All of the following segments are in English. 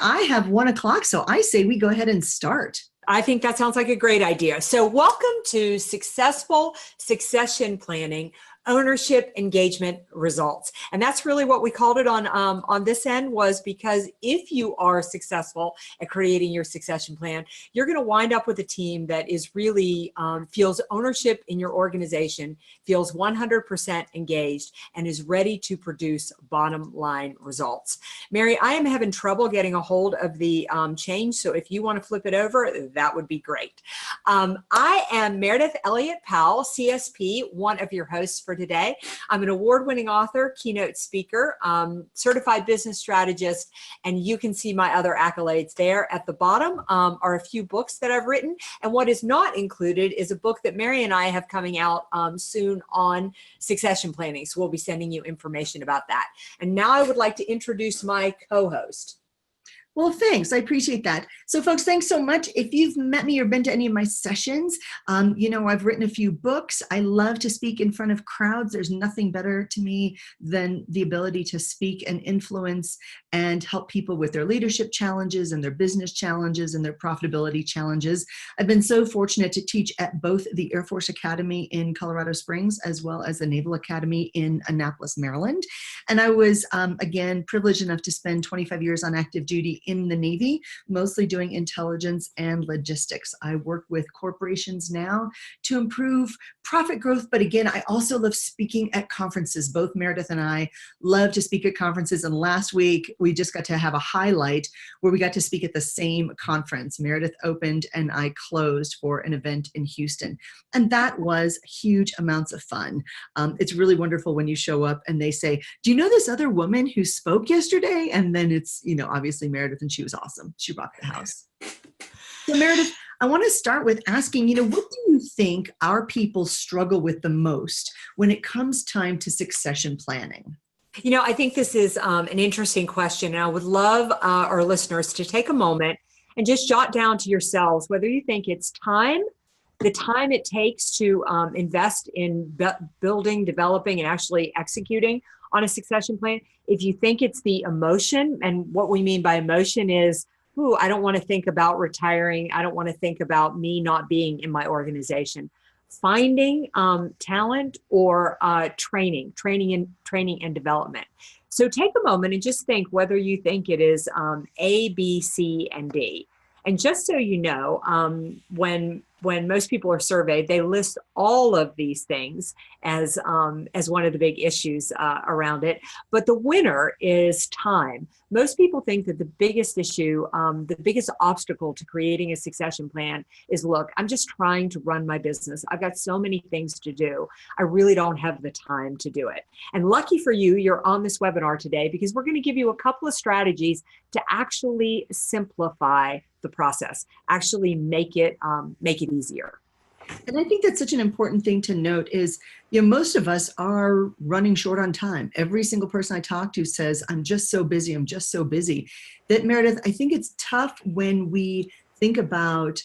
I have 1 o'clock, so I say we go ahead and start. I think that sounds like a great idea. So welcome to Successful Succession Planning, Ownership, Engagement, Results. And that's really what we called it on this end, was because if you are successful at creating your succession plan, you're going to wind up with a team that is really feels ownership in your organization, feels 100% engaged, and is ready to produce bottom line results. Mary, I am having trouble getting a hold of the change. So if you want to flip it over, that would be great. I am Meridith Elliott-Powell, CSP, one of your hosts for today. I'm an award-winning author, keynote speaker, certified business strategist, and you can see my other accolades there. At the bottom are a few books that I've written, and what is not included is a book that Mary and I have coming out soon on succession planning, so we'll be sending you information about that. And now I would like to introduce my co-host. Well, thanks. I appreciate that. So folks, thanks so much. If you've met me or been to any of my sessions, you know, I've written a few books. I love to speak in front of crowds. There's nothing better to me than the ability to speak and influence and help people with their leadership challenges and their business challenges and their profitability challenges. I've been so fortunate to teach at both the Air Force Academy in Colorado Springs as well as the Naval Academy in Annapolis, Maryland. And I was, again, privileged enough to spend 25 years on active duty in the Navy, mostly doing intelligence and logistics. I work with corporations now to improve profit growth, but again, I also love speaking at conferences. Both Meridith and I love to speak at conferences, and last week we just got to have a highlight where we got to speak at the same conference. Meridith opened and I closed for an event in Houston, and that was huge amounts of fun. It's really wonderful when you show up and they say, do you know this other woman who spoke yesterday? And then it's, you know, obviously Meridith, and she was awesome. She rocked the house. So Meridith, I want to start with asking, you know, what do you think our people struggle with the most when it comes time to succession planning? You know, I think this is an interesting question, and I would love our listeners to take a moment and just jot down to yourselves whether you think it's time, the time it takes to invest in building, developing, and actually executing on a succession plan. If you think it's the emotion, and what we mean by emotion is, ooh, I don't want to think about retiring. I don't want to think about me not being in my organization. Finding talent or training and development. So take a moment and just think whether you think it is A, B, C, and D. And just so you know, when most people are surveyed, they list all of these things as one of the big issues around it. But the winner is time. Most people think that the biggest issue, the biggest obstacle to creating a succession plan is, look, I'm just trying to run my business. I've got so many things to do. I really don't have the time to do it. And lucky for you, you're on this webinar today because we're going to give you a couple of strategies to actually simplify the process, actually make it easier. And I think that's such an important thing to note is, you know, most of us are running short on time. Every single person I talk to says, I'm just so busy. I'm just so busy. That, Meridith, I think it's tough when we think about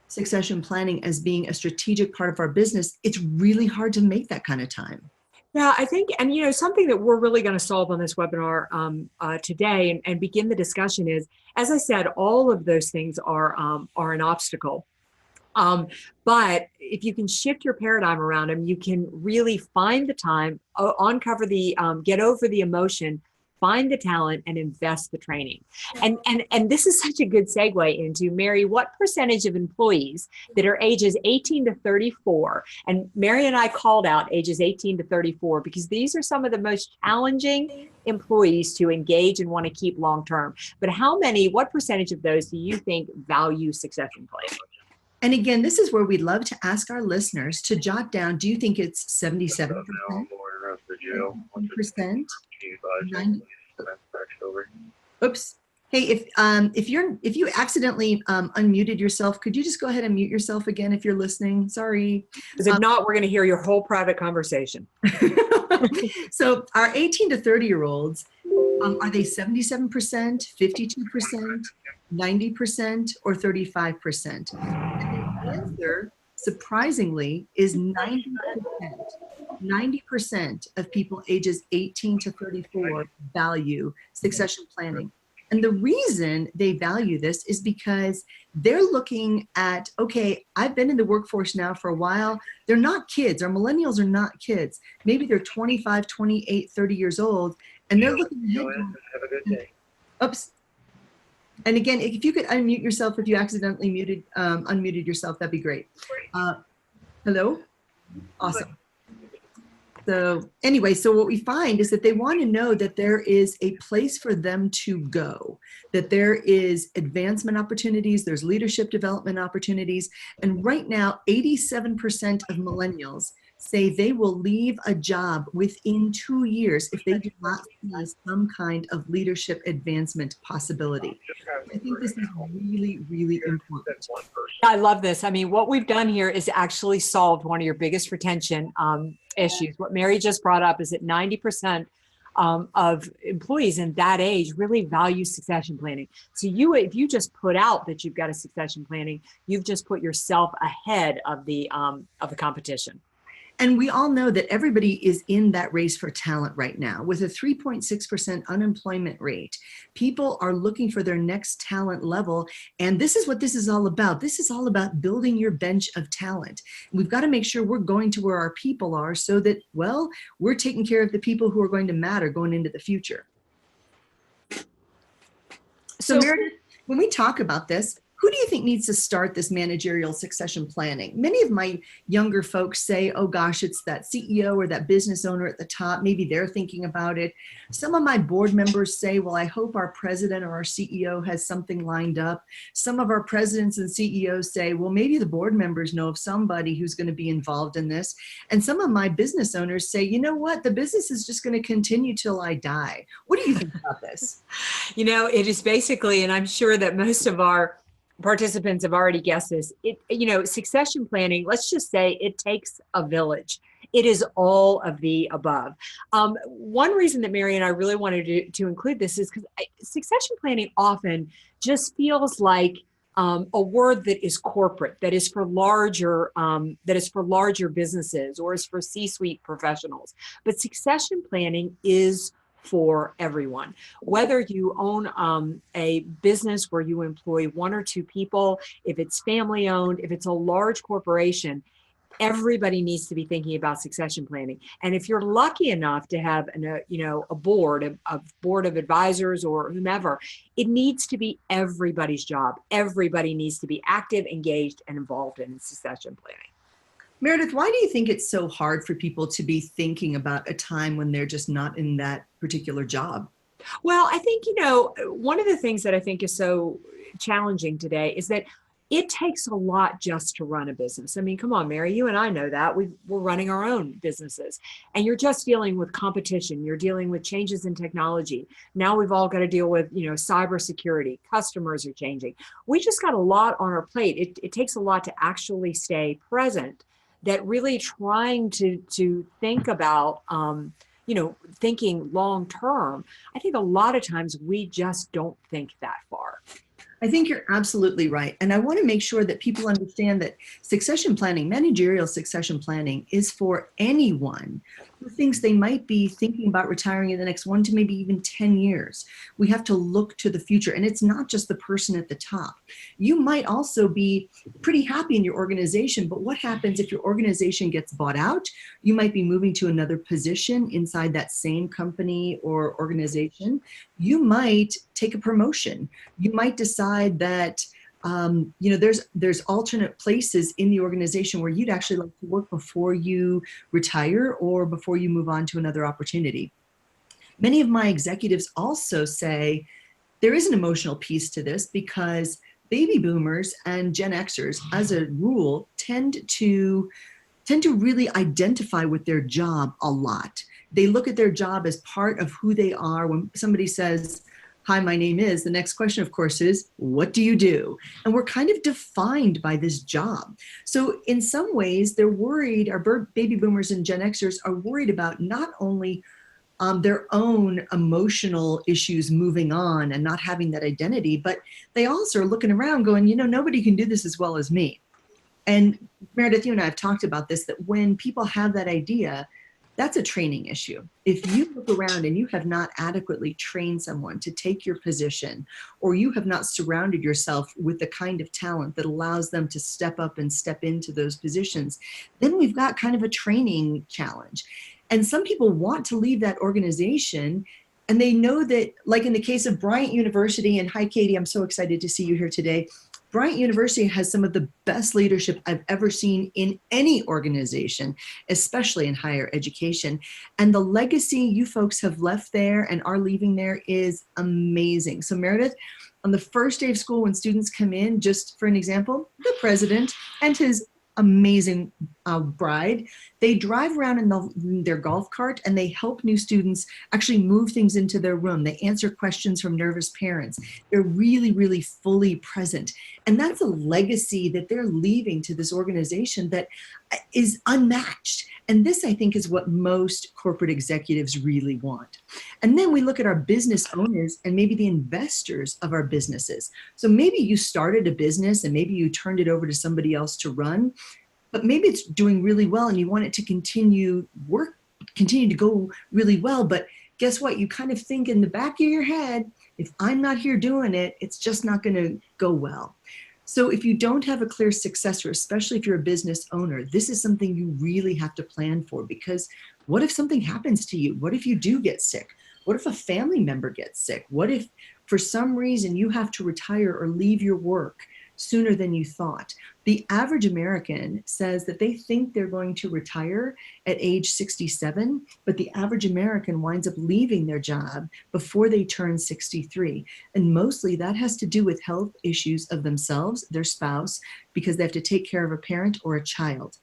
succession planning as being a strategic part of our business. It's really hard to make that kind of time. Yeah, I think, and you know, something that we're really going to solve on this webinar today and begin the discussion is, as I said, all of those things are an obstacle. But if you can shift your paradigm around them, you can really find the time, uncover the, get over the emotion, find the talent, and invest the training. And this is such a good segue into, Mary, what percentage of employees that are ages 18 to 34, and Mary and I called out ages 18 to 34 because these are some of the most challenging employees to engage and want to keep long-term. But what percentage of those do you think value succession planning? And again, this is where we'd love to ask our listeners to jot down, do you think it's 77%? 90%? Oops. Hey, if you accidentally unmuted yourself, could you just go ahead and mute yourself again if you're listening? Sorry. Because if not, we're going to hear your whole private conversation. So our 18 to 30-year-olds, are they 77%, 52%, 90%, or 35%? And the answer, surprisingly, is 90%. 90% of people ages 18 to 34 value succession planning. And the reason they value this is because they're looking at, okay, I've been in the workforce now for a while. They're not kids. Our millennials are not kids. Maybe they're 25, 28, 30 years old, and they're looking ahead. Have a good day. Oops. And again, if you could unmute yourself, if you accidentally unmuted yourself, that'd be great. Hello? Awesome. So anyway, so what we find is that they want to know that there is a place for them to go, that there is advancement opportunities, there's leadership development opportunities. And right now, 87% of millennials say they will leave a job within 2 years if they do not see some kind of leadership advancement possibility. I think this is really, really important. I love this. I mean, what we've done here is actually solved one of your biggest retention issues. What Mary just brought up is that 90% of employees in that age really value succession planning. So if you just put out that you've got a succession planning, you've just put yourself ahead of the competition. And we all know that everybody is in that race for talent right now. With a 3.6% unemployment rate, people are looking for their next talent level. And this is what this is all about. This is all about building your bench of talent. We've got to make sure we're going to where our people are so that, well, we're taking care of the people who are going to matter going into the future. So Meridith, when we talk about this, who do you think needs to start this managerial succession planning? Many of my younger folks say, oh gosh, it's that CEO or that business owner at the top. Maybe they're thinking about it. Some of my board members say, well, I hope our president or our CEO has something lined up. Some of our presidents and CEOs say, well, maybe the board members know of somebody who's going to be involved in this. And some of my business owners say, you know what, the business is just going to continue till I die. What do you think about this? You know, it is basically, and I'm sure that most of our participants have already guessed this. Succession planning, let's just say it takes a village. It is all of the above. One reason that Mary and I really wanted to include this is because succession planning often just feels like a word that is corporate, that is for larger businesses or is for C-suite professionals. But succession planning is for everyone. Whether you own a business where you employ 1 or 2 people, if it's family owned, if it's a large corporation, everybody needs to be thinking about succession planning. And if you're lucky enough to have a board of advisors or whomever, it needs to be everybody's job. Everybody needs to be active, engaged, and involved in succession planning. Meridith, why do you think it's so hard for people to be thinking about a time when they're just not in that particular job? Well, I think, one of the things that I think is so challenging today is that it takes a lot just to run a business. I mean, come on, Mary, you and I know that. We're running our own businesses, and you're just dealing with competition. You're dealing with changes in technology. Now we've all got to deal with, cybersecurity. Customers are changing. We just got a lot on our plate. It takes a lot to actually stay present. That really trying to think about, thinking long term, I think a lot of times we just don't think that far. I think you're absolutely right. And I want to make sure that people understand that succession planning, managerial succession planning, is for anyone who thinks they might be thinking about retiring in the next 1 to maybe even 10 years. We have to look to the future. And it's not just the person at the top. You might also be pretty happy in your organization, but what happens if your organization gets bought out? You might be moving to another position inside that same company or organization. You might take a promotion. You might decide that there's alternate places in the organization where you'd actually like to work before you retire or before you move on to another opportunity. Many of my executives also say there is an emotional piece to this because baby boomers and Gen Xers, as a rule, tend to really identify with their job a lot. They look at their job as part of who they are. When somebody says, hi, my name is, the next question, of course, is, what do you do? And we're kind of defined by this job. So in some ways, they're worried, our baby boomers and Gen Xers are worried about not only their own emotional issues moving on and not having that identity, but they also are looking around going, nobody can do this as well as me. And Meridith, you and I have talked about this, that when people have that idea, that's a training issue. If you look around and you have not adequately trained someone to take your position, or you have not surrounded yourself with the kind of talent that allows them to step up and step into those positions, then we've got kind of a training challenge. And some people want to leave that organization, and they know that, like in the case of Bryant University, and hi, Katie, I'm so excited to see you here today. Bryant University has some of the best leadership I've ever seen in any organization, especially in higher education. And the legacy you folks have left there and are leaving there is amazing. So Meridith, on the first day of school, when students come in, just for an example, the president and his amazing bride, they drive around in their golf cart and they help new students actually move things into their room. They answer questions from nervous parents. They're really, really fully present. And that's a legacy that they're leaving to this organization that is unmatched. And this, I think, is what most corporate executives really want. And then we look at our business owners and maybe the investors of our businesses. So maybe you started a business and maybe you turned it over to somebody else to run, but maybe it's doing really well and you want it to continue to go really well. But guess what? You kind of think in the back of your head, if I'm not here doing it, it's just not going to go well. So if you don't have a clear successor, especially if you're a business owner, this is something you really have to plan for, because what if something happens to you? What if you do get sick? What if a family member gets sick? What if for some reason you have to retire or leave your work sooner than you thought? The average American says that they think they're going to retire at age 67, but the average American winds up leaving their job before they turn 63. And mostly that has to do with health issues of themselves, their spouse, because they have to take care of a parent or a child.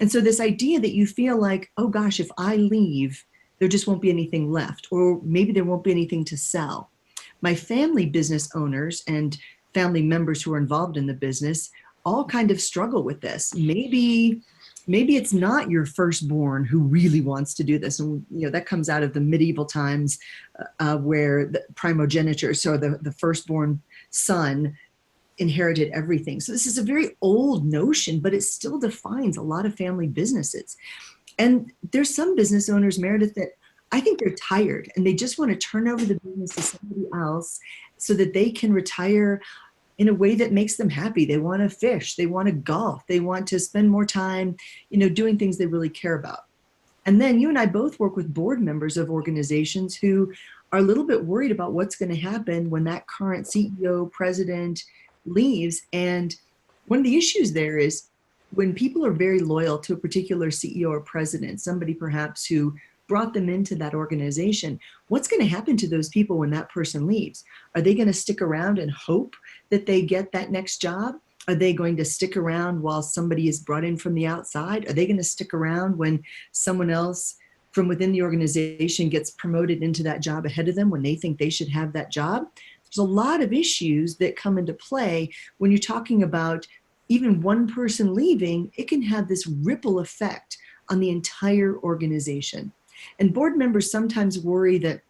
And so this idea that you feel like, oh gosh, if I leave, there just won't be anything left, or maybe there won't be anything to sell. My family business owners and family members who are involved in the business all kind of struggle with this. Maybe it's not your firstborn who really wants to do this. And that comes out of the medieval times where the primogeniture, so the firstborn son, inherited everything. So this is a very old notion, but it still defines a lot of family businesses. And there's some business owners, Meridith, that I think they're tired and they just want to turn over the business to somebody else so that they can retire in a way that makes them happy. They want to fish, they want to golf, they want to spend more time, doing things they really care about. And then you and I both work with board members of organizations who are a little bit worried about what's going to happen when that current CEO, president leaves. And one of the issues there is when people are very loyal to a particular CEO or president, somebody perhaps who brought them into that organization, what's going to happen to those people when that person leaves? Are they going to stick around and hope that they get that next job? Are they going to stick around while somebody is brought in from the outside? Are they going to stick around when someone else from within the organization gets promoted into that job ahead of them when they think they should have that job? There's a lot of issues that come into play when you're talking about even one person leaving. It can have this ripple effect on the entire organization. And board members sometimes worry that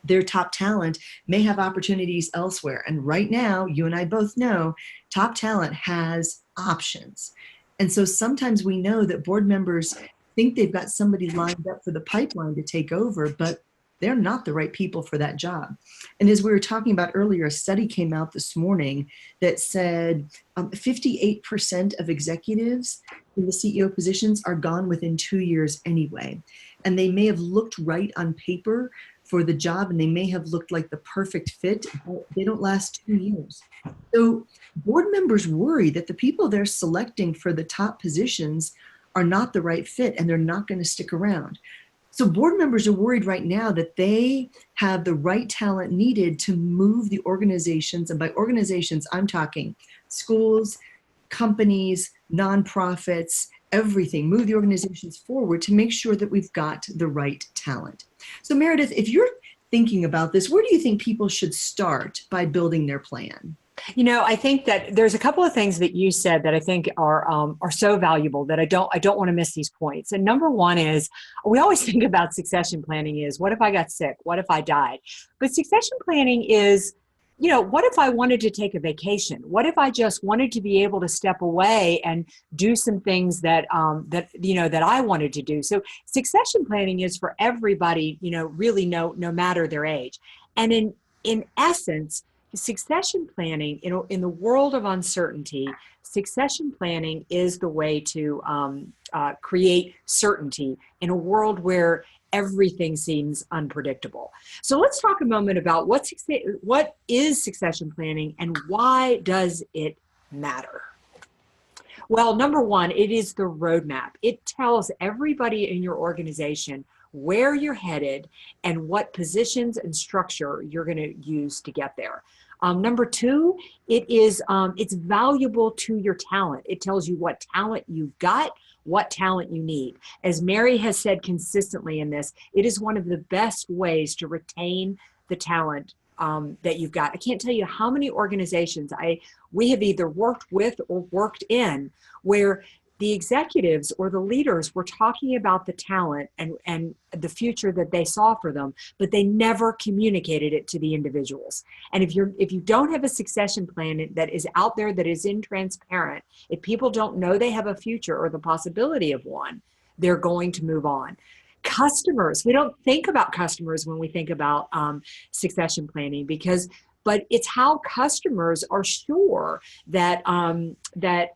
their top talent may have opportunities elsewhere. And right now, you and I both know, top talent has options. And so sometimes we know that board members think they've got somebody lined up for the pipeline to take over, but they're not the right people for that job. And as we were talking about earlier, a study came out this morning that said 58% of executives in the CEO positions are gone within 2 years anyway. And they may have looked right on paper for the job and they may have looked like the perfect fit, but they don't last 2 years. So board members worry that the people they're selecting for the top positions are not the right fit and they're not going to stick around. So board members are worried right now that they have the right talent needed to move the organizations, and by organizations, I'm talking schools, companies, nonprofits, everything, move the organizations forward to make sure that we've got the right talent. So Meridith, if you're thinking about this, where do you think people should start by building their plan? I think that there's a couple of things that you said that I think are so valuable that I don't want to miss these points. And number one is, we always think about succession planning is, what if I got sick? What if I died? But succession planning is what if I wanted to take a vacation? What if I just wanted to be able to step away and do some things that that I wanted to do? So succession planning is for everybody, really no matter their age. And in essence, succession planning, in the world of uncertainty, succession planning is the way to create certainty in a world where everything seems unpredictable. So let's talk a moment about what is succession planning and why does it matter? Well, number one, it is the roadmap. It tells everybody in your organization where you're headed and what positions and structure you're going to use to get there. Number two, it's valuable to your talent. It tells you what talent you've got, what talent you need. As Mary has said consistently in this, it is one of the best ways to retain the talent that you've got. I can't tell you how many organizations we have either worked with or worked in where the executives or the leaders were talking about the talent and the future that they saw for them, but they never communicated it to the individuals. And if you don't have a succession plan that is out there, that is intransparent, if people don't know they have a future or the possibility of one, they're going to move on. Customers, we don't think about customers when we think about succession planning but it's how customers are sure that that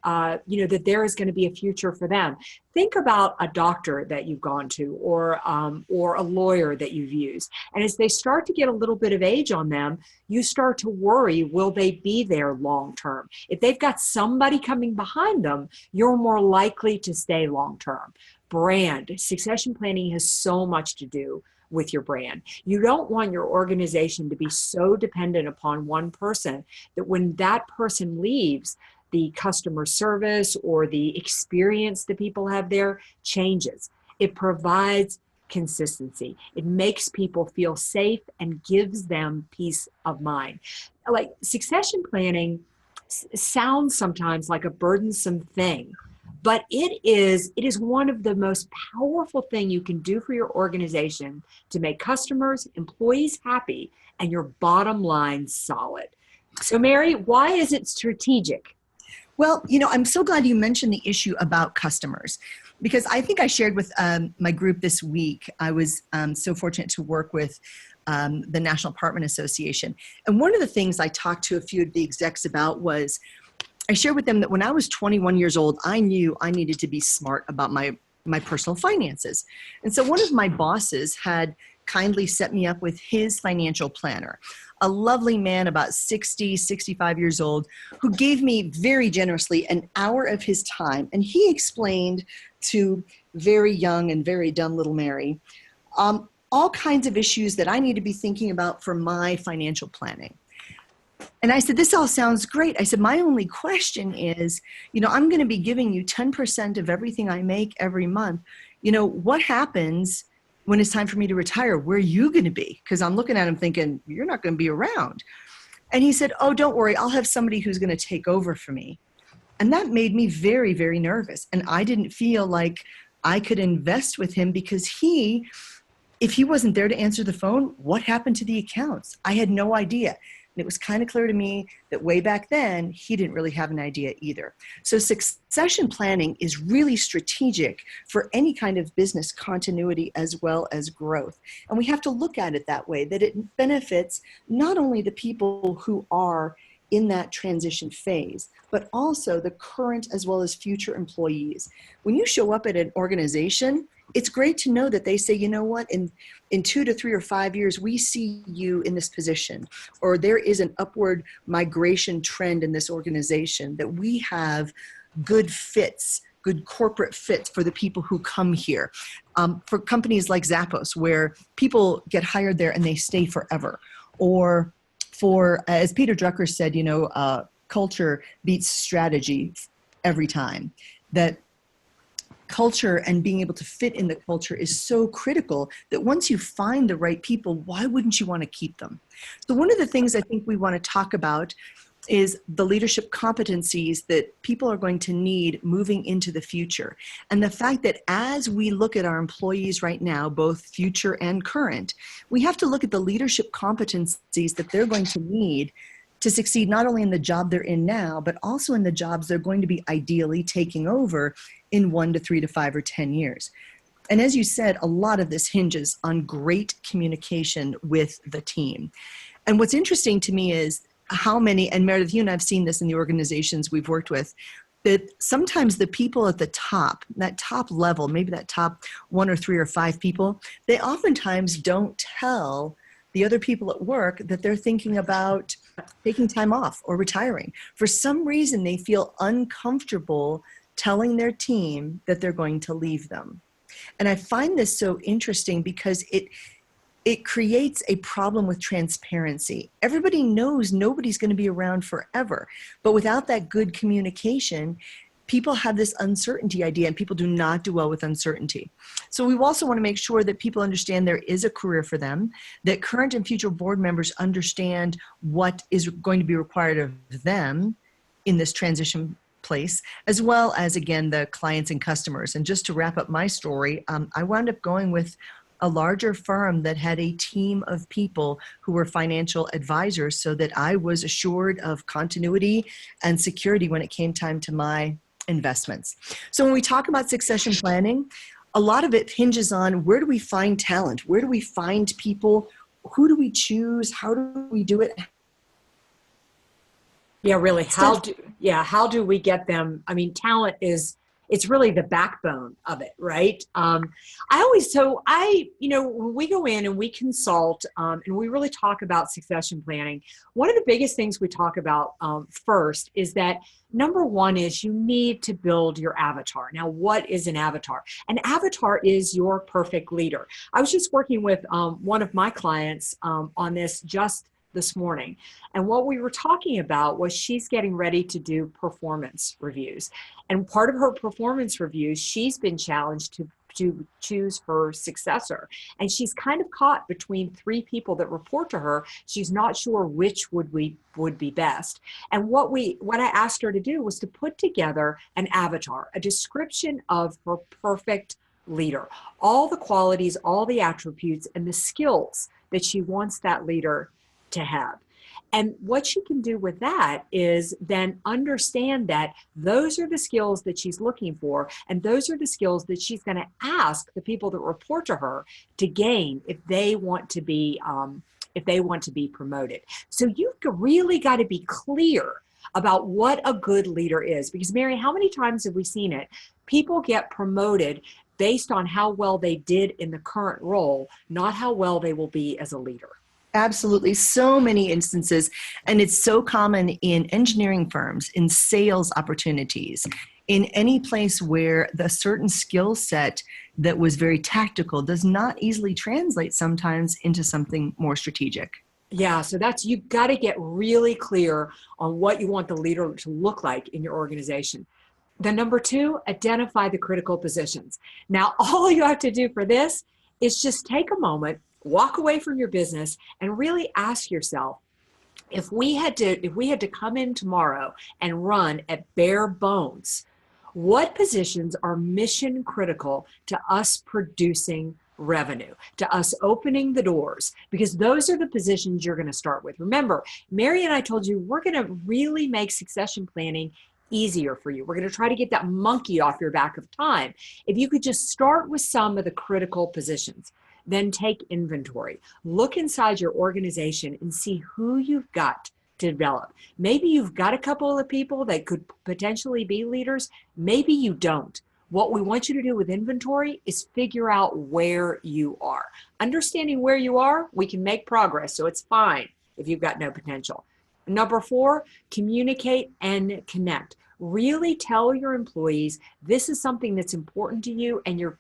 there is going to be a future for them. Think about a doctor that you've gone to, or a lawyer that you've used, and as they start to get a little bit of age on them, you start to worry: will they be there long term? If they've got somebody coming behind them, you're more likely to stay long term. Brand succession planning has so much to do with your brand. You don't want your organization to be so dependent upon one person that when that person leaves, the customer service or the experience that people have there changes. It provides consistency. It makes people feel safe and gives them peace of mind. Like, succession planning sounds sometimes like a burdensome thing, but it is one of the most powerful things you can do for your organization to make customers, employees happy, and your bottom line solid. So Mary, why is it strategic? Well, I'm so glad you mentioned the issue about customers, because I think I shared with my group this week. I was so fortunate to work with the National Apartment Association. And one of the things I talked to a few of the execs about was, I shared with them that when I was 21 years old, I knew I needed to be smart about my personal finances. And so one of my bosses had kindly set me up with his financial planner, a lovely man about 60, 65 years old, who gave me very generously an hour of his time. And he explained to very young and very dumb little Mary all kinds of issues that I need to be thinking about for my financial planning. And I said, this all sounds great. I said, my only question is, I'm going to be giving you 10% of everything I make every month. What happens when it's time for me to retire? Where are you going to be? Because I'm looking at him thinking, you're not going to be around. And he said, oh, don't worry. I'll have somebody who's going to take over for me. And that made me very, very nervous. And I didn't feel like I could invest with him because if he wasn't there to answer the phone, what happened to the accounts? I had no idea. And it was kind of clear to me that way back then, he didn't really have an idea either. So succession planning is really strategic for any kind of business continuity as well as growth. And we have to look at it that way, that it benefits not only the people who are in that transition phase, but also the current as well as future employees. When you show up at an organization, it's great to know that they say, you know what, in 2 to 3 or 5 years, we see you in this position, or there is an upward migration trend in this organization, that we have good fits, good corporate fits for the people who come here. For companies like Zappos, where people get hired there and they stay forever. Or for, as Peter Drucker said, culture beats strategy every time. That culture and being able to fit in the culture is so critical that once you find the right people, why wouldn't you want to keep them? So one of the things I think we want to talk about is the leadership competencies that people are going to need moving into the future. And the fact that as we look at our employees right now, both future and current, we have to look at the leadership competencies that they're going to need to succeed not only in the job they're in now, but also in the jobs they're going to be ideally taking over in 1 to 3 to 5 or 10 years. And as you said, a lot of this hinges on great communication with the team. And what's interesting to me is how many, and Meridith, you and I've seen this in the organizations we've worked with, that sometimes the people at the top, that top level, maybe that top 1 or 3 or 5 people, they oftentimes don't tell the other people at work that they're thinking about taking time off or retiring. For some reason, they feel uncomfortable telling their team that they're going to leave them. And I find this so interesting because it creates a problem with transparency. Everybody knows nobody's going to be around forever, but without that good communication, people have this uncertainty idea, and people do not do well with uncertainty. So we also want to make sure that people understand there is a career for them, that current and future board members understand what is going to be required of them in this transition place, as well as, again, the clients and customers. And just to wrap up my story, I wound up going with a larger firm that had a team of people who were financial advisors so that I was assured of continuity and security when it came time to my investments. So when we talk about succession planning, a lot of it hinges on where do we find talent? Where do we find people? Who do we choose? How do we do it? Yeah, really. How do we get them? I mean, talent it's really the backbone of it, right? When we go in and we consult and we really talk about succession planning, one of the biggest things we talk about first is that number one is you need to build your avatar. Now, what is an avatar? An avatar is your perfect leader. I was just working with one of my clients on this just this morning. And what we were talking about was she's getting ready to do performance reviews. And part of her performance reviews, she's been challenged to choose her successor. And she's kind of caught between 3 people that report to her. She's not sure which would be best. And what I asked her to do was to put together an avatar, a description of her perfect leader, all the qualities, all the attributes, and the skills that she wants that leader to have. And what she can do with that is then understand that those are the skills that she's looking for, and those are the skills that she's going to ask the people that report to her to gain if they want to be promoted. So you've really got to be clear about what a good leader is, because Mary, how many times have we seen it? People get promoted based on how well they did in the current role, not how well they will be as a leader. Absolutely. So many instances. And it's so common in engineering firms, in sales opportunities, in any place where the certain skill set that was very tactical does not easily translate sometimes into something more strategic. Yeah, so you've got to get really clear on what you want the leader to look like in your organization. Then number 2, identify the critical positions. Now, all you have to do for this is just take a moment, walk away from your business, and really ask yourself, if we had to come in tomorrow and run at bare bones, what positions are mission critical to us producing revenue, to us opening the doors? Because those are the positions you're going to start with. Remember, Mary and I told you we're going to really make succession planning easier for you. We're going to try to get that monkey off your back of time. If you could just start with some of the critical positions, then take inventory. Look inside your organization and see who you've got to develop. Maybe you've got a couple of people that could potentially be leaders. Maybe you don't. What we want you to do with inventory is figure out where you are. Understanding where you are, we can make progress, so it's fine if you've got no potential. Number 4, communicate and connect. Really tell your employees this is something that's important to you, and you're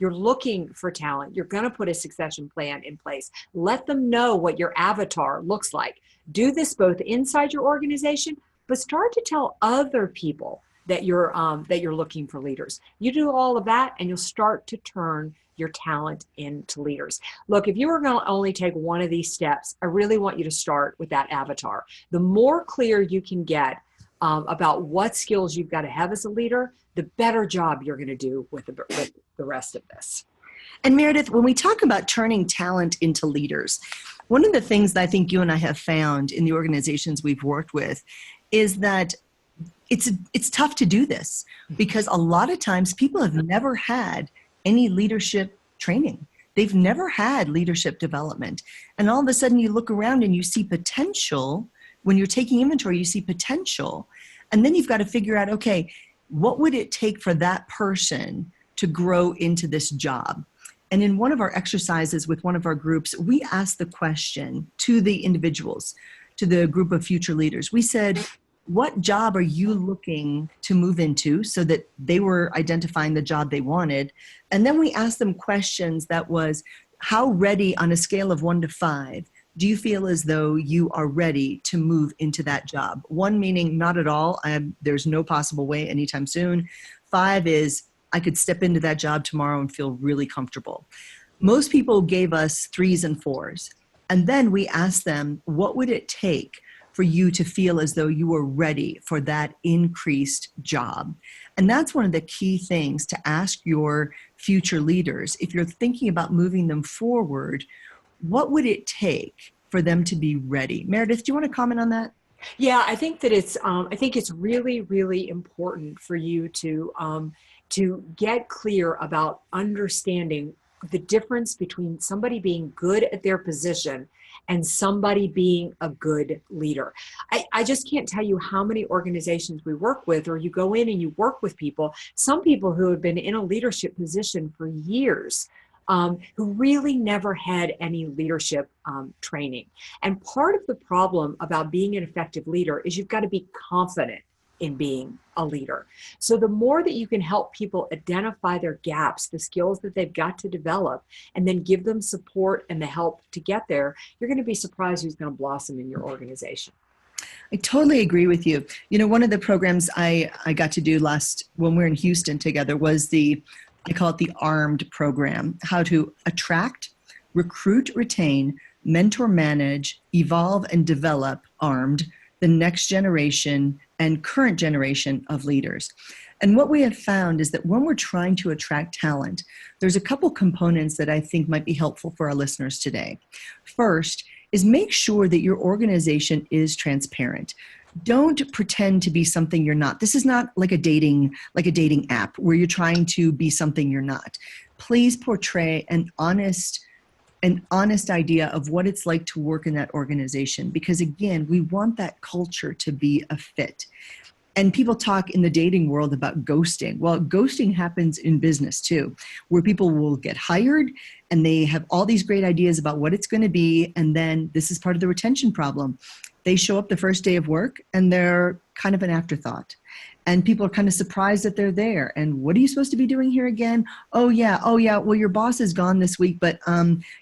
looking for talent. You're going to put a succession plan in place. Let them know what your avatar looks like. Do this both inside your organization, but start to tell other people that you're looking for leaders. You do all of that and you'll start to turn your talent into leaders. Look, if you were going to only take one of these steps, I really want you to start with that avatar. The more clear you can get about what skills you've got to have as a leader, the better job you're going to do with the rest of this. And Meridith, when we talk about turning talent into leaders, one of the things that I think you and I have found in the organizations we've worked with is that it's tough to do this because a lot of times people have never had any leadership training. They've never had leadership development. And all of a sudden you look around and you see potential. When you're taking inventory, you see potential. And then you've got to figure out, okay, what would it take for that person to grow into this job? And in one of our exercises with one of our groups, we asked the question to the individuals, to the group of future leaders. We said, what job are you looking to move into? So that they were identifying the job they wanted. And then we asked them questions that was, how ready on a scale of 1 to 5 do you feel as though you are ready to move into that job? 1 meaning not at all. There's no possible way anytime soon. 5 is, I could step into that job tomorrow and feel really comfortable. Most people gave us 3s and 4s. And then we asked them, what would it take for you to feel as though you were ready for that increased job? And that's one of the key things to ask your future leaders. If you're thinking about moving them forward, what would it take for them to be ready? Meridith, do you want to comment on that? Yeah, I think that it's really, really important for you to get clear about understanding the difference between somebody being good at their position and somebody being a good leader. I just can't tell you how many organizations we work with, or you go in and you work with people, some people who have been in a leadership position for years, who really never had any leadership training. And part of the problem about being an effective leader is you've got to be confident in being a leader. So the more that you can help people identify their gaps, the skills that they've got to develop, and then give them support and the help to get there, you're going to be surprised who's going to blossom in your organization. I totally agree with you. You know, one of the programs I got to do when we were in Houston together was I call it the ARMED program, how to attract, recruit, retain, mentor, manage, evolve, and develop ARMED, the next generation and current generation of leaders. And what we have found is that when we're trying to attract talent, there's a couple components that I think might be helpful for our listeners today. First is make sure that your organization is transparent. Don't pretend to be something you're not. This is not like a dating app where you're trying to be something you're not. Please portray an honest idea of what it's like to work in that organization. Because again, we want that culture to be a fit. And people talk in the dating world about ghosting. Well, ghosting happens in business too, where people will get hired and they have all these great ideas about what it's going to be. And then this is part of the retention problem. They show up the first day of work and they're kind of an afterthought. And people are kind of surprised that they're there. And what are you supposed to be doing here again? Oh yeah. Well, your boss is gone this week, but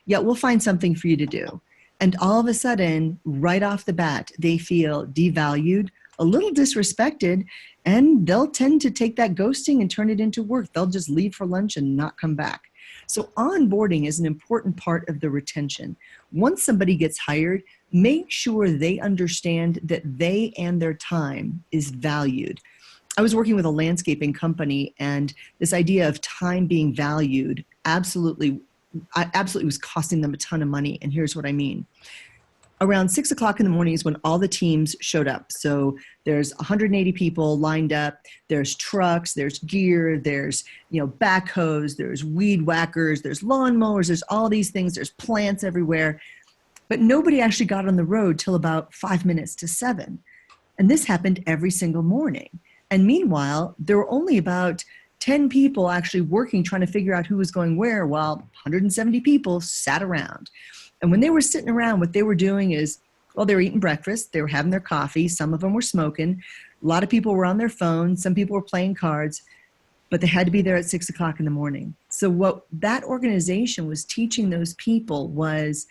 yeah, we'll find something for you to do. And all of a sudden, right off the bat, they feel devalued, a little disrespected, and they'll tend to take that ghosting and turn it into work. They'll just leave for lunch and not come back. So onboarding is an important part of the retention. Once somebody gets hired, make sure they understand that they and their time is valued. I was working with a landscaping company, and this idea of time being valued absolutely was costing them a ton of money. And here's what I mean. Around 6 o'clock in the morning is when all the teams showed up. So there's 180 people lined up. There's trucks, there's gear, there's backhoes, there's weed whackers, there's lawn mowers, there's all these things, there's plants everywhere. But nobody actually got on the road till about 5 minutes to 7. And this happened every single morning. And meanwhile, there were only about 10 people actually working, trying to figure out who was going where, while 170 people sat around. And when they were sitting around, what they were doing is, well, they were eating breakfast, they were having their coffee, some of them were smoking, a lot of people were on their phones, some people were playing cards, but they had to be there at 6 o'clock in the morning. So what that organization was teaching those people was,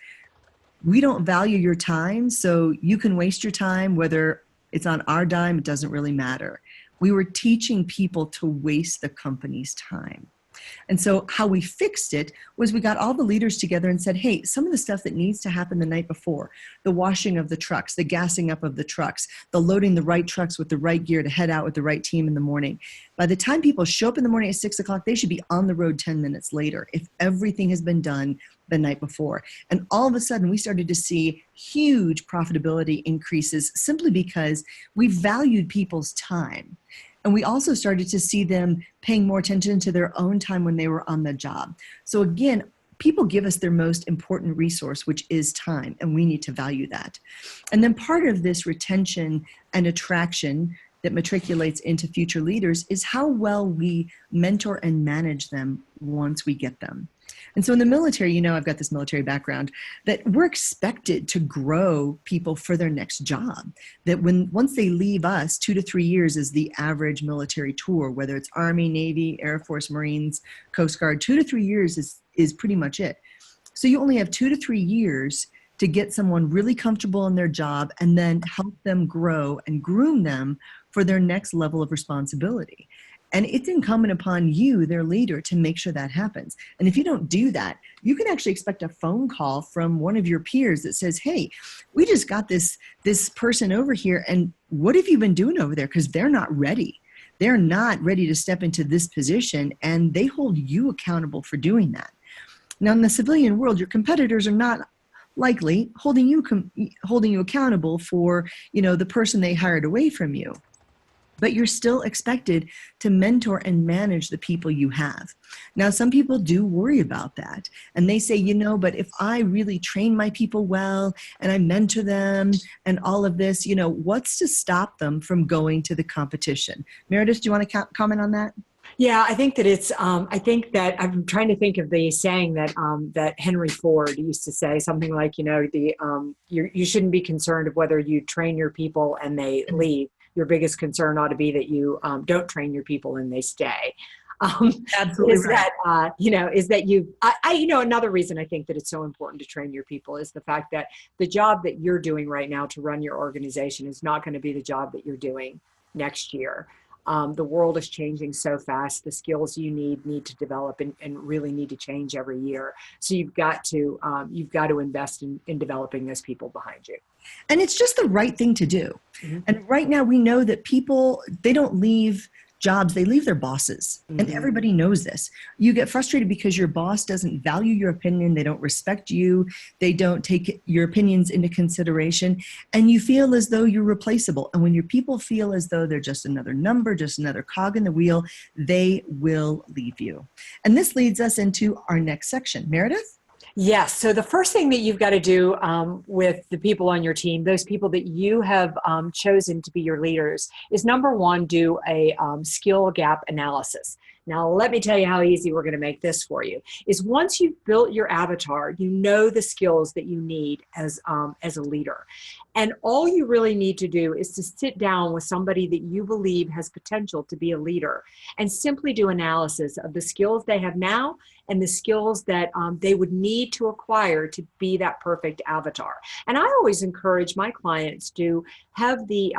we don't value your time, so you can waste your time, whether it's on our dime, it doesn't really matter. We were teaching people to waste the company's time. And so how we fixed it was we got all the leaders together and said, hey, some of the stuff that needs to happen the night before, the washing of the trucks, the gassing up of the trucks, the loading the right trucks with the right gear to head out with the right team in the morning. By the time people show up in the morning at 6 o'clock, they should be on the road 10 minutes later if everything has been done the night before. And all of a sudden, we started to see huge profitability increases simply because we valued people's time. And we also started to see them paying more attention to their own time when they were on the job. So again, people give us their most important resource, which is time, and we need to value that. And then part of this retention and attraction that matriculates into future leaders is how well we mentor and manage them once we get them. And so in the military, you know, I've got this military background, that we're expected to grow people for their next job. That once they leave us, 2 to 3 years is the average military tour, whether it's Army, Navy, Air Force, Marines, Coast Guard, 2 to 3 years is pretty much it. So you only have 2 to 3 years to get someone really comfortable in their job and then help them grow and groom them for their next level of responsibility. And it's incumbent upon you, their leader, to make sure that happens. And if you don't do that, you can actually expect a phone call from one of your peers that says, hey, we just got this person over here, and what have you been doing over there? Because they're not ready. They're not ready to step into this position, and they hold you accountable for doing that. Now, in the civilian world, your competitors are not likely holding you accountable for, you know, the person they hired away from you. But you're still expected to mentor and manage the people you have. Now, some people do worry about that. And they say, you know, but if I really train my people well and I mentor them and all of this, you know, what's to stop them from going to the competition? Meredith, do you want to comment on that? Yeah, I think that it's, I think that I'm trying to think of the saying that, that Henry Ford used to say, something like, you know, you shouldn't be concerned of whether you train your people and they leave. Your biggest concern ought to be that you don't train your people and they stay. Absolutely is right. that, is that another reason I think that it's so important to train your people is the fact that the job that you're doing right now to run your organization is not going to be the job that you're doing next year. The world is changing so fast. The skills you need to develop and really need to change every year. So you've got to invest in developing those people behind you. And it's just the right thing to do. Mm-hmm. And right now we know that people, they don't leave jobs, they leave their bosses. Mm-hmm. And everybody knows this. You get frustrated because your boss doesn't value your opinion. They don't respect you. They don't take your opinions into consideration. And you feel as though you're replaceable. And when your people feel as though they're just another number, just another cog in the wheel, they will leave you. And this leads us into our next section. Meredith? Yes. So the first thing that you've got to do with the people on your team, those people that you have chosen to be your leaders, is number one, do a skill gap analysis. Now, let me tell you how easy we're going to make this for you. Is once you've built your avatar, you know the skills that you need as a leader. And all you really need to do is to sit down with somebody that you believe has potential to be a leader and simply do analysis of the skills they have now and the skills that they would need to acquire to be that perfect avatar. And I always encourage my clients to have the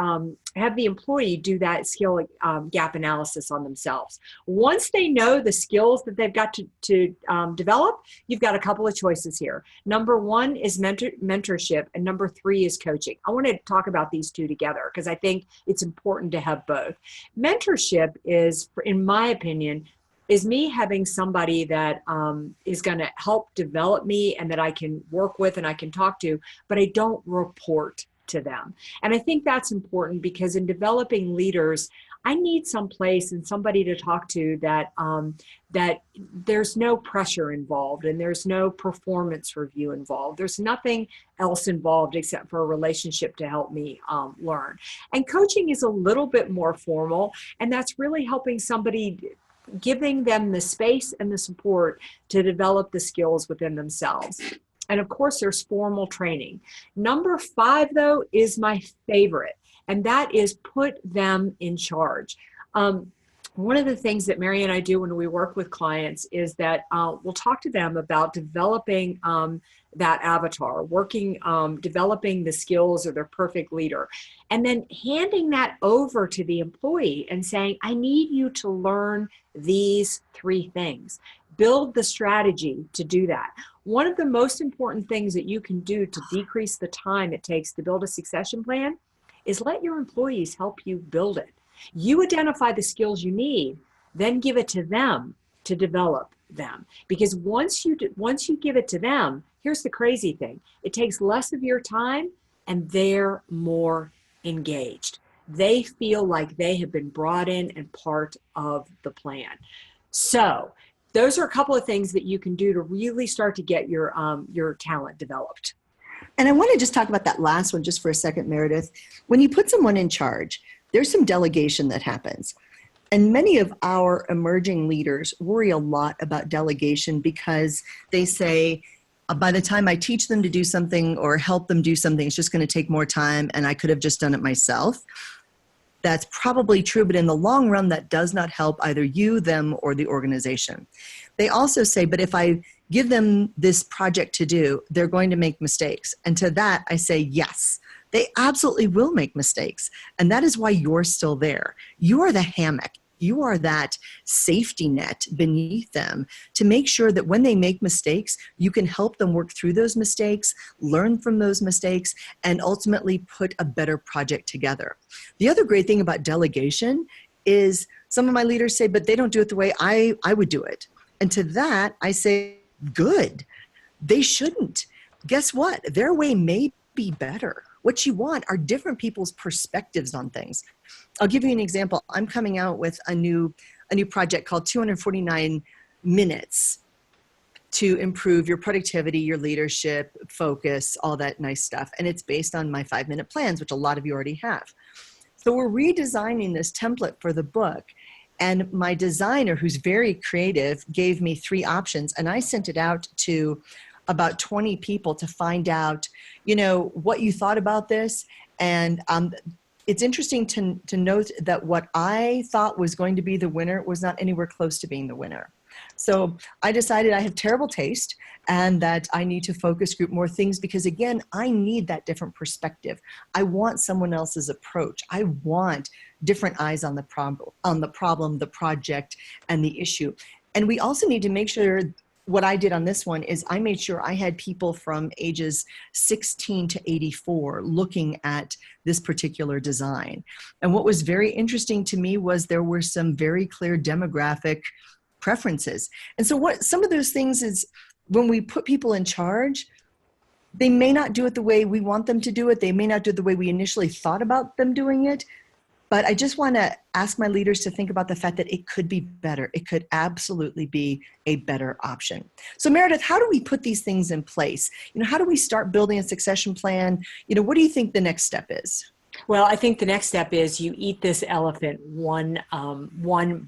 employee do that skill gap analysis on themselves. Once they know the skills that they've got to develop, you've got a couple of choices here. Number one is mentorship, and number three is coaching. I want to talk about these two together because I think it's important to have both. Mentorship is, in my opinion, is me having somebody that is going to help develop me and that I can work with and I can talk to, but I don't report to them. And I think that's important because in developing leaders, I need some place and somebody to talk to that that there's no pressure involved and there's no performance review involved. There's nothing else involved except for a relationship to help me learn. And coaching is a little bit more formal, and that's really helping somebody, giving them the space and the support to develop the skills within themselves. And of course, there's formal training. Number 5, though, is my favorite, and that is put them in charge. one of the things that Mary and I do when we work with clients is that we'll talk to them about developing that avatar, developing the skills of their perfect leader, and then handing that over to the employee and saying, I need you to learn these 3 things. Build the strategy to do that. One of the most important things that you can do to decrease the time it takes to build a succession plan is let your employees help you build it. You identify the skills you need, then give it to them to develop them. Because once you give it to them, here's the crazy thing. It takes less of your time and they're more engaged. They feel like they have been brought in and part of the plan. So those are a couple of things that you can do to really start to get your talent developed. And I want to just talk about that last one just for a second, Meridith. When you put someone in charge, there's some delegation that happens. And many of our emerging leaders worry a lot about delegation because they say, by the time I teach them to do something or help them do something, it's just going to take more time and I could have just done it myself. That's probably true, but in the long run, that does not help either you, them, or the organization. They also say, but if I give them this project to do, they're going to make mistakes. And to that, I say, yes, they absolutely will make mistakes. And that is why you're still there. You are the hammock. You are that safety net beneath them to make sure that when they make mistakes, you can help them work through those mistakes, learn from those mistakes, and ultimately put a better project together. The other great thing about delegation is some of my leaders say, but they don't do it the way I would do it. And to that, I say, good. They shouldn't. Guess what? Their way may be better. What you want are different people's perspectives on things. I'll give you an example. I'm coming out with a new project called 249 Minutes to improve your productivity, your leadership, focus, all that nice stuff. And it's based on my 5-minute plans, which a lot of you already have. So we're redesigning this template for the book. And my designer, who's very creative, gave me 3 options. And I sent it out to about 20 people to find out, what you thought about this. And it's interesting to note that what I thought was going to be the winner was not anywhere close to being the winner. So I decided I have terrible taste and that I need to focus group more things because, again, I need that different perspective. I want someone else's approach. I want different eyes on the problem, the project, and the issue. And we also need to make sure what I did on this one is I made sure I had people from ages 16 to 84 looking at this particular design. And what was very interesting to me was there were some very clear demographic preferences. And so what some of those things is when we put people in charge, they may not do it the way we want them to do it. They may not do it the way we initially thought about them doing it. But I just want to ask my leaders to think about the fact that it could be better. It could absolutely be a better option. So Meridith, how do we put these things in place? How do we start building a succession plan? What do you think the next step is? Well, I think the next step is you eat this elephant one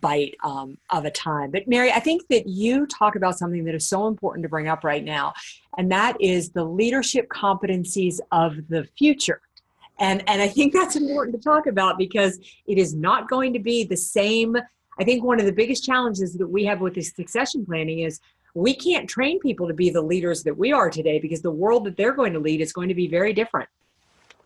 bite of a time. But Mary, I think that you talk about something that is so important to bring up right now, and that is the leadership competencies of the future. And I think that's important to talk about because it is not going to be the same. I think one of the biggest challenges that we have with this succession planning is we can't train people to be the leaders that we are today because the world that they're going to lead is going to be very different.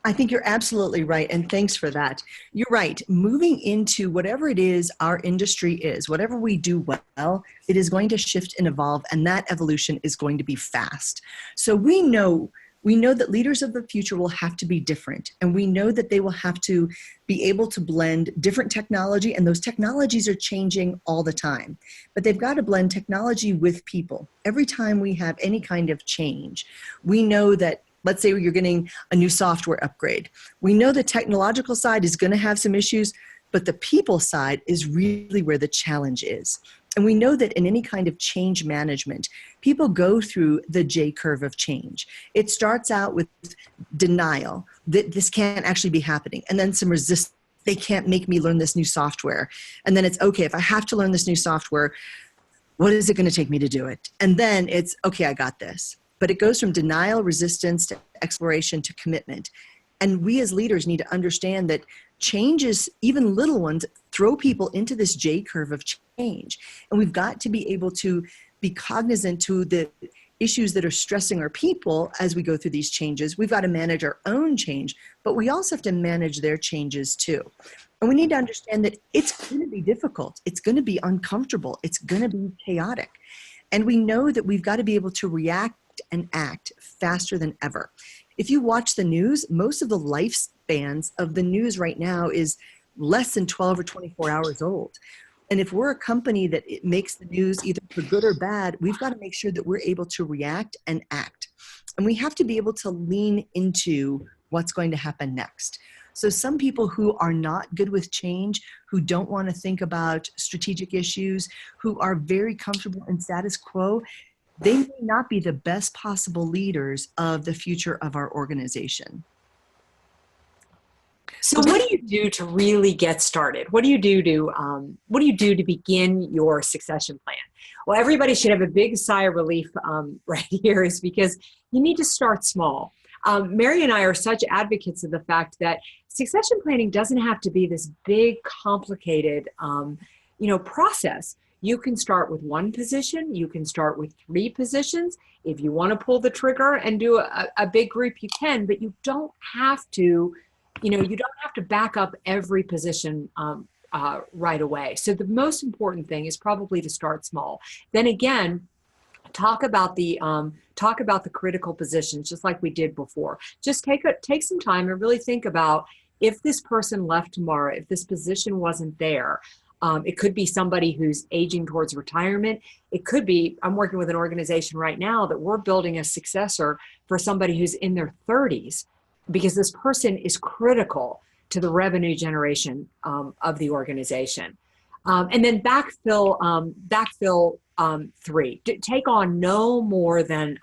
I think you're absolutely right. And thanks for that. You're right. Moving into whatever it is our industry is, whatever we do well, it is going to shift and evolve. And that evolution is going to be fast. So we know that leaders of the future will have to be different. And we know that they will have to be able to blend different technology. And those technologies are changing all the time. But they've got to blend technology with people. Every time we have any kind of change, we know that, let's say you're getting a new software upgrade. We know the technological side is going to have some issues, but the people side is really where the challenge is. And we know that in any kind of change management, people go through the J curve of change. It starts out with denial that this can't actually be happening, and then some resistance. They can't make me learn this new software. And then it's, okay, if I have to learn this new software, what is it going to take me to do it? And then it's, okay, I got this. But it goes from denial, resistance, to exploration, to commitment. And we as leaders need to understand that changes, even little ones, throw people into this J curve of change. And we've got to be able to be cognizant to the issues that are stressing our people as we go through these changes. We've got to manage our own change, but we also have to manage their changes too. And we need to understand that it's going to be difficult. It's going to be uncomfortable. It's going to be chaotic. And we know that we've got to be able to react and act faster than ever. If you watch the news, most of the lifespans of the news right now is less than 12 or 24 hours old. And if we're a company that it makes the news either for good or bad, we've got to make sure that we're able to react and act. And we have to be able to lean into what's going to happen next. So some people who are not good with change, who don't want to think about strategic issues, who are very comfortable in status quo, they may not be the best possible leaders of the future of our organization. So what do you do to really get started? What do you do to begin your succession plan? Well, everybody should have a big sigh of relief right here, is because you need to start small. Mary and I are such advocates of the fact that succession planning doesn't have to be this big, complicated, process. You can start with one position. You can start with 3 positions. If you want to pull the trigger and do a big group, you can, but you don't have to. You don't have to back up every position right away. So the most important thing is probably to start small. Then again, talk about the critical positions, just like we did before. Just take some time and really think about, if this person left tomorrow, if this position wasn't there. It could be somebody who's aging towards retirement. It could be, I'm working with an organization right now that we're building a successor for somebody who's in their 30s. Because this person is critical to the revenue generation of the organization. And then backfill 3. Take on no more than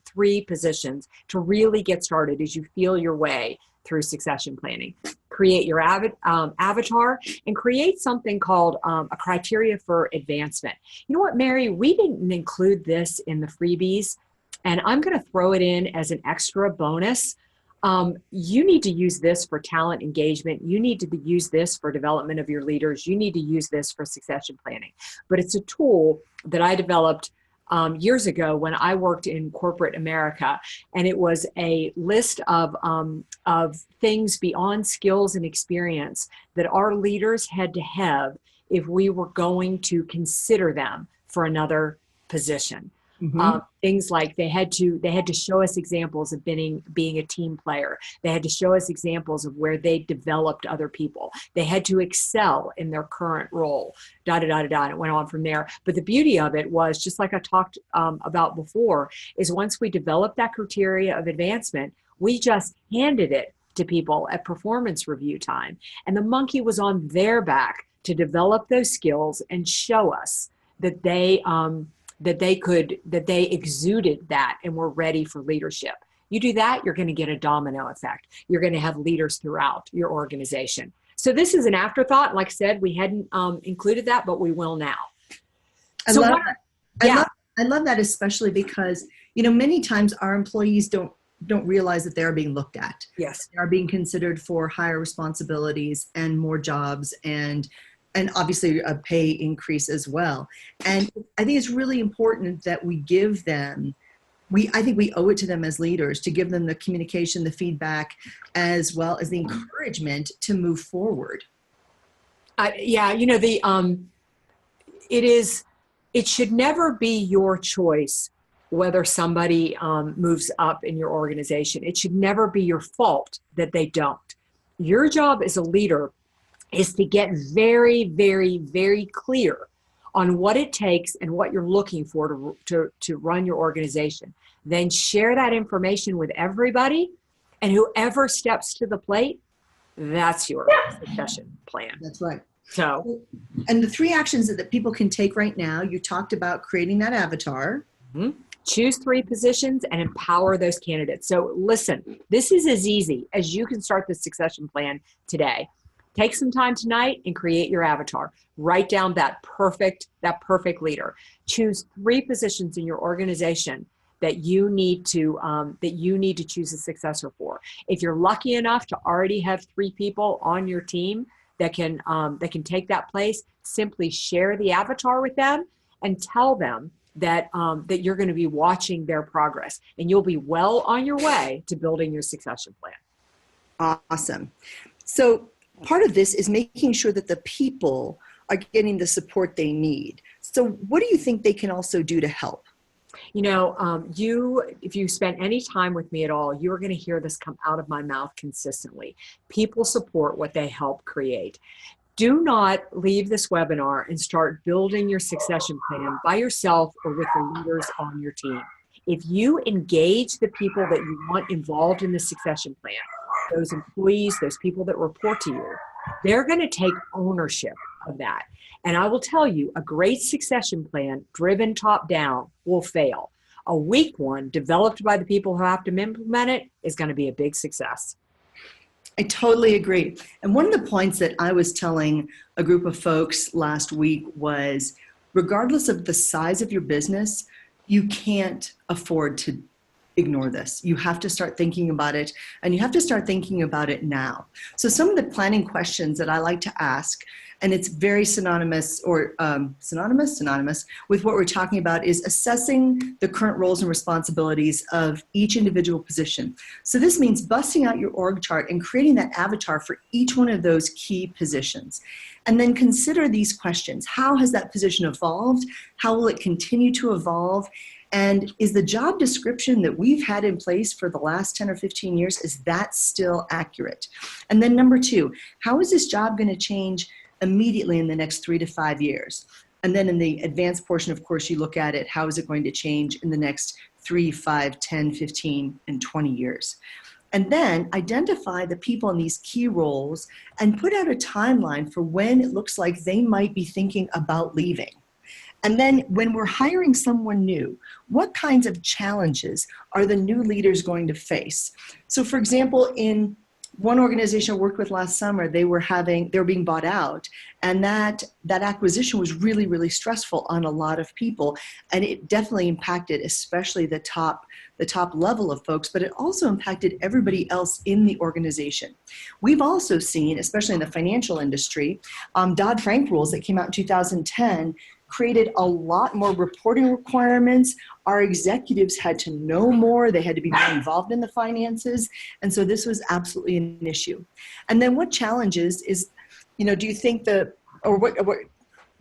3 positions to really get started as you feel your way through succession planning. Create your avatar and create something called a criteria for advancement. You know what, Mary? We didn't include this in the freebies, and I'm going to throw it in as an extra bonus. You need to use this for talent engagement. You need to use this for development of your leaders. You need to use this for succession planning. But it's a tool that I developed years ago when I worked in corporate America, and it was a list of things beyond skills and experience that our leaders had to have if we were going to consider them for another position. Mm-hmm. Things like they had to show us examples of being a team player. They had to show us examples of where they developed other people. They had to excel in their current role. And it went on from there. But the beauty of it was, just like I talked about before, is once we developed that criteria of advancement, we just handed it to people at performance review time, and the monkey was on their back to develop those skills and show us that they exuded that and were ready for leadership. You do that, you're going to get a domino effect. You're going to have leaders throughout your organization. So this is an afterthought. Like I said, we hadn't included that, but we will now. I love that, especially because, many times our employees don't realize that they're being looked at. Yes. They are being considered for higher responsibilities and more jobs, and obviously a pay increase as well. And I think it's really important that we give them, I think we owe it to them as leaders to give them the communication, the feedback, as well as the encouragement to move forward. It should never be your choice whether somebody moves up in your organization. It should never be your fault that they don't. Your job as a leader is to get very, very, very clear on what it takes and what you're looking for to run your organization. Then share that information with everybody, and whoever steps to the plate, that's your succession plan. That's right. So, and the 3 actions that people can take right now, you talked about creating that avatar. Mm-hmm. Choose 3 positions and empower those candidates. So listen, this is as easy as you can start the succession plan today. Take some time tonight and create your avatar. Write down that perfect leader. Choose 3 positions in your organization that you need to choose a successor for. If you're lucky enough to already have 3 people on your team that can take that place, simply share the avatar with them and tell them that you're going to be watching their progress, and you'll be well on your way to building your succession plan. Awesome. So part of this is making sure that the people are getting the support they need. So what do you think they can also do to help? You know, if you spent any time with me at all, you're going to hear this come out of my mouth consistently. People support what they help create. Do not leave this webinar and start building your succession plan by yourself or with the leaders on your team. If you engage the people that you want involved in the succession plan, those employees, those people that report to you, they're going to take ownership of that. And I will tell you, a great succession plan driven top down will fail. A weak one developed by the people who have to implement it is going to be a big success. I totally agree. And one of the points that I was telling a group of folks last week was, regardless of the size of your business, you can't afford to ignore this. You have to start thinking about it, and you have to start thinking about it now. So some of the planning questions that I like to ask, and it's very synonymous with what we're talking about, is assessing the current roles and responsibilities of each individual position. So this means busting out your org chart and creating that avatar for each one of those key positions. And then consider these questions. How has that position evolved? How will it continue to evolve? And is the job description that we've had in place for the last 10 or 15 years, is that still accurate? And then number 2, how is this job going to change immediately in the next 3 to 5 years? And then in the advanced portion, of course, you look at it, how is it going to change in the next 3, 5, 10, 15, and 20 years? And then identify the people in these key roles and put out a timeline for when it looks like they might be thinking about leaving. And then when we're hiring someone new, what kinds of challenges are the new leaders going to face? So for example, in one organization I worked with last summer, they were being bought out, and that acquisition was really, really stressful on a lot of people, and it definitely impacted especially the top level of folks, but it also impacted everybody else in the organization. We've also seen, especially in the financial industry, Dodd-Frank rules that came out in 2010 created a lot more reporting requirements. Our executives had to know more. They had to be more involved in the finances. And so this was absolutely an issue. And then what challenges do you think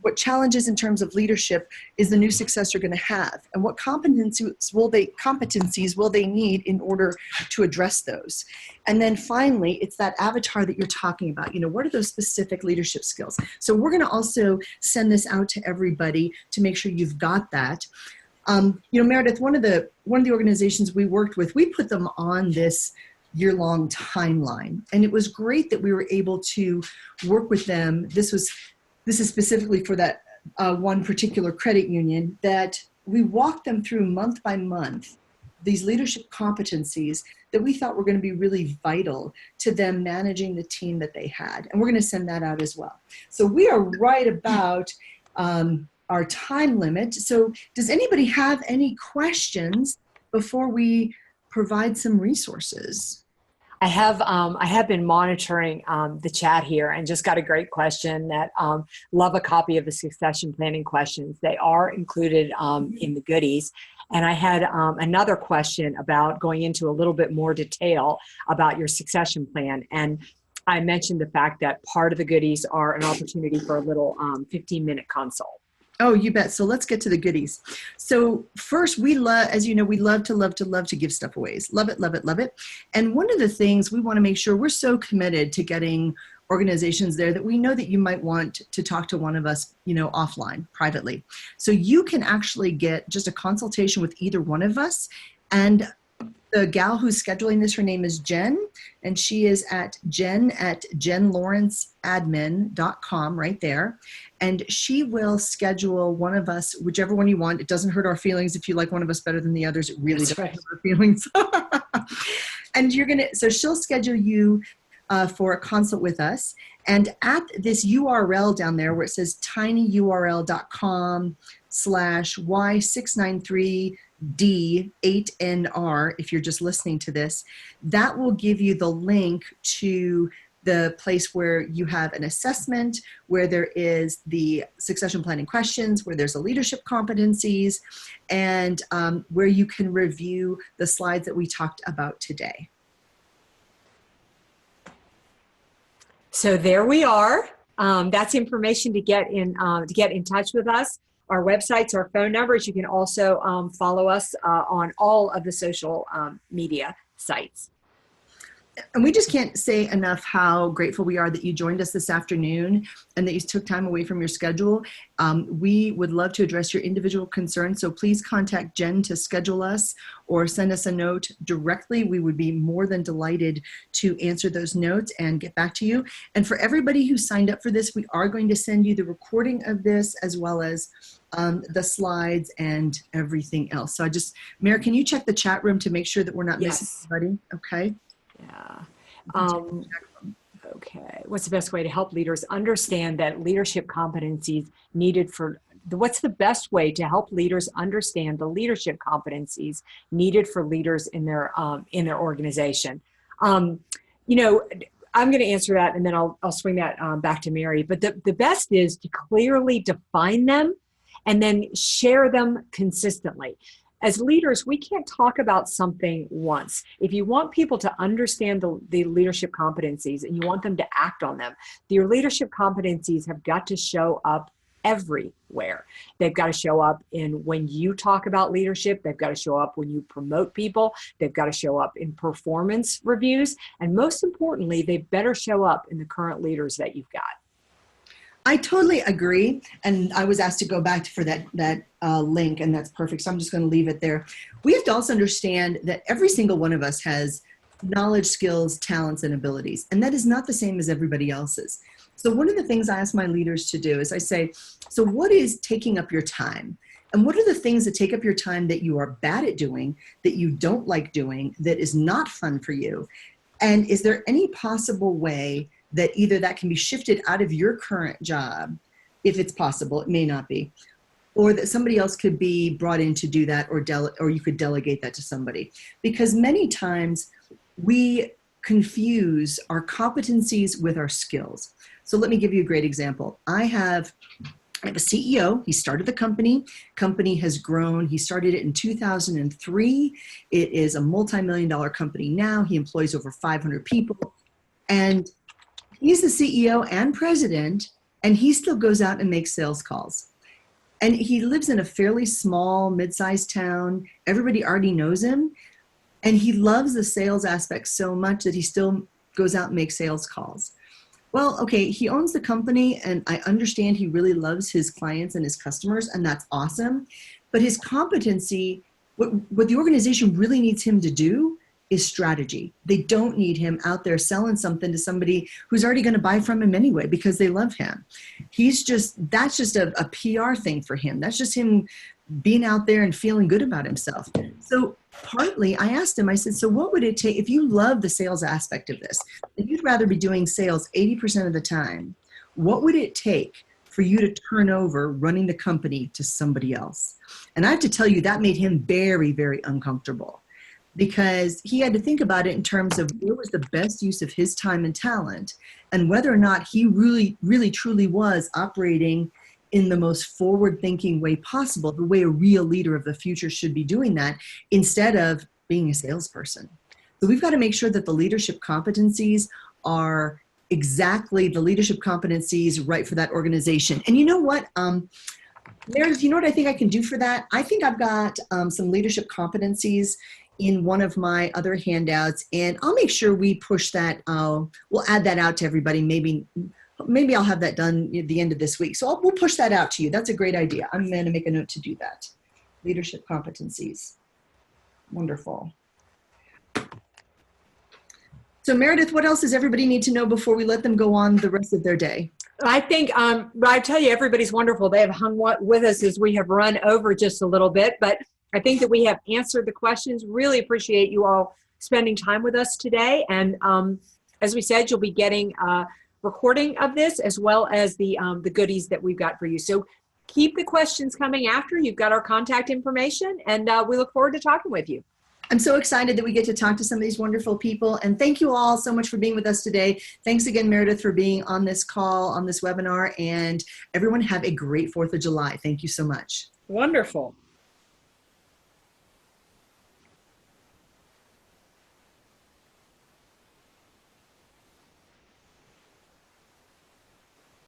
what challenges in terms of leadership is the new successor going to have? And what competencies will they need in order to address those? And then finally, it's that avatar that you're talking about. What are those specific leadership skills? So we're going to also send this out to everybody to make sure you've got that. Meridith, one of the organizations we worked with, we put them on this year-long timeline. And it was great that we were able to work with them. This is specifically for that one particular credit union, that we walked them through month by month these leadership competencies that we thought were going to be really vital to them managing the team that they had. And we're going to send that out as well. So we are right about our time limit. So does anybody have any questions before we provide some resources? I have been monitoring the chat here and just got a great question that love a copy of the succession planning questions. They are included in the goodies. And I had another question about going into a little bit more detail about your succession plan. And I mentioned the fact that part of the goodies are an opportunity for a little 15-minute consult. Oh, you bet. So let's get to the goodies. So first, we love to give stuff away. Love it, love it, love it. And one of the things we want to make sure, we're so committed to getting organizations there that we know that you might want to talk to one of us, offline, privately. So you can actually get just a consultation with either one of us. And the gal who's scheduling this, her name is Jen, and she is at jen@jenlawrenceadmin.com right there. And she will schedule one of us, whichever one you want. It doesn't hurt our feelings if you like one of us better than the others. It really doesn't hurt our feelings. And so she'll schedule you for a consult with us. And at this URL down there where it says tinyurl.com/Y693 D8NR, if you're just listening to this, that will give you the link to the place where you have an assessment, where there is the succession planning questions, where there's a leadership competencies, and where you can review the slides that we talked about today. So there we are. That's information to get in touch with us. Our websites, our phone numbers. You can also follow us on all of the social media sites. And we just can't say enough how grateful we are that you joined us this afternoon and that you took time away from your schedule. We would love to address your individual concerns, so please contact Jen to schedule us or send us a note directly. We would be more than delighted to answer those notes and get back to you. And for everybody who signed up for this, we are going to send you the recording of this as well as the slides and everything else. So Mary, can you check the chat room to make sure that we're not missing anybody? Okay. Yeah. Okay. What's the best way to help leaders understand that leadership competencies needed for, what's the best way to help leaders understand the leadership competencies needed for leaders in their organization? You know, I'm going to answer that and then I'll swing that back to Mary. But the best is to clearly define them and then share them consistently. As leaders, we can't talk about something once. If you want people to understand the leadership competencies and you want them to act on them, your leadership competencies have got to show up everywhere. They've got to show up in when you talk about leadership. They've got to show up when you promote people. They've got to show up in performance reviews. And most importantly, they better show up in the current leaders that you've got. I totally agree. And I was asked to go back for that link, and that's perfect. So I'm just going to leave it there. We have to also understand that every single one of us has knowledge, skills, talents, and abilities. And that is not the same as everybody else's. So one of the things I ask my leaders to do is I say, so what is taking up your time? And what are the things that take up your time that you are bad at doing, that you don't like doing, that is not fun for you? And is there any possible way that either that can be shifted out of your current job, if it's possible, it may not be, or that somebody else could be brought in to do that, or you could delegate that to somebody? Because many times we confuse our competencies with our skills. So let me give you a great example. I have a CEO. He started the company has grown. He started it in 2003. It is a multi-million-dollar company now. He employs over 500 people. And he's the CEO and president, and he still goes out and makes sales calls. And he lives in a fairly small, mid-sized town. Everybody already knows him. And he loves the sales aspect so much that he still goes out and makes sales calls. Well, okay, he owns the company, and I understand he really loves his clients and his customers, and that's awesome. But his competency, what the organization really needs him to do is strategy. They don't need him out there selling something to somebody who's already going to buy from him anyway because they love him. That's just a PR thing for him. That's just him being out there and feeling good about himself. So partly I asked him, I said, so what would it take if you love the sales aspect of this, and you'd rather be doing sales 80% of the time, what would it take for you to turn over running the company to somebody else? And I have to tell you, that made him very, very uncomfortable, because he had to think about it in terms of what was the best use of his time and talent, and whether or not he really, really, truly was operating in the most forward-thinking way possible, the way a real leader of the future should be doing that, instead of being a salesperson. So we've got to make sure that the leadership competencies are exactly the leadership competencies right for that organization. And you know what, Meredith, you know what I think I can do for that? I think I've got some leadership competencies in one of my other handouts, and I'll make sure we push that. We'll add that out to everybody. Maybe I'll have that done at the end of this week. So we'll push that out to you. That's a great idea. I'm going to make a note to do that. Leadership competencies. Wonderful. So Meredith, what else does everybody need to know before we let them go on the rest of their day? I think, I tell you, everybody's wonderful. They have hung with us as we have run over just a little bit, but I think that we have answered the questions. Really appreciate you all spending time with us today. And as we said, you'll be getting a recording of this as well as the goodies that we've got for you. So keep the questions coming after. You've got our contact information, and we look forward to talking with you. I'm so excited that we get to talk to some of these wonderful people. And thank you all so much for being with us today. Thanks again, Meridith, for being on this call, on this webinar. And everyone have a great 4th of July. Thank you so much. Wonderful.